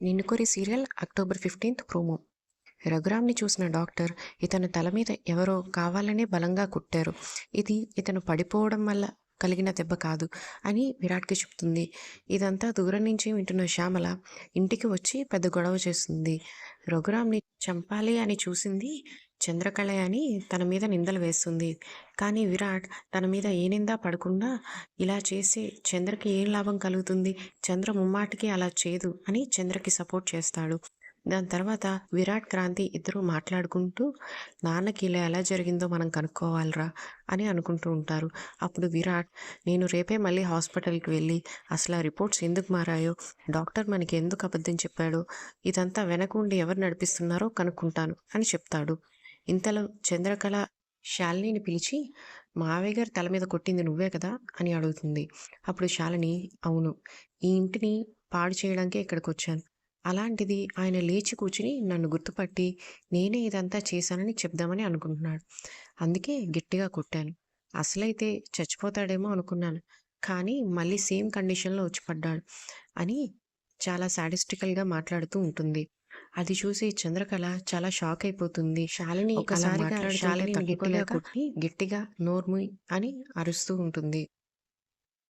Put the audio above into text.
Ninnu Kori serial October 15th promo. రఘురామ్‌ని చూసిన doctor ఇతని తల మీద ఎవరో కావాలనే బలంగా కొట్టారు. ఇది ఇతను పడిపోవడం వల్ల కలిగిన దెబ్బ కాదు అని విరాట్‌కి చెప్తుంది. ఇదంతా దూరం నుంచి వింటున్న శ్యామల ఇంటికి వచ్చి పెద్ద గొడవ చేస్తుంది. రఘురామ్‌ని చంపాలి అని చూసింది చంద్రకళ అని తన మీద నిందలు వేస్తుంది. కానీ విరాట్ తన మీద ఏ నింద పడకుండా ఇలా చేసి చంద్రకి ఏం లాభం కలుగుతుంది? చంద్ర ముమ్మాటికి అలా చేయదు అని చంద్రకి సపోర్ట్ చేస్తాడు. దాని తర్వాత విరాట్, క్రాంతి ఇద్దరూ మాట్లాడుకుంటూ నాన్నకి ఇలా ఎలా జరిగిందో మనం కనుక్కోవాలిరా అని అనుకుంటూ ఉంటారు. అప్పుడు విరాట్, నేను రేపే మళ్ళీ హాస్పిటల్కి వెళ్ళి అసలు ఆ రిపోర్ట్స్ ఎందుకు మారాయో, డాక్టర్ మనకి ఎందుకు అబద్ధం చెప్పాడో, ఇదంతా వెనకుండి ఎవరు నడిపిస్తున్నారో కనుక్కుంటాను అని చెప్తాడు. ఇంతలో చంద్రకళ శాలినిని పిలిచి, మావయ్య గారి తల మీద కొట్టింది నువ్వే కదా అని అడుగుతుంది. అప్పుడు శాలిని, అవును, ఈ ఇంటిని పాడు చేయడానికే ఇక్కడికి వచ్చాను. అలాంటిది ఆయన లేచి కూర్చుని నన్ను గుర్తుపట్టి నేనే ఇదంతా చేశానని చెప్దామని అనుకుంటున్నాడు. అందుకే గట్టిగా కొట్టాను. అసలైతే చచ్చిపోతాడేమో అనుకున్నాను. కానీ మళ్ళీ సేమ్ కండిషన్‌లో వచ్చి పడ్డాడు అని చాలా సాడిస్టికల్‌గా మాట్లాడుతూ ఉంటుంది. అది చూసి చంద్రకళ చాలా షాక్ అయిపోతుంది. శాలిని ఒక్కసారిగా శాలినిని గట్టిగా కొట్టి గట్టిగా నోర్ముయ్ అని అరుస్తూ ఉంటుంది.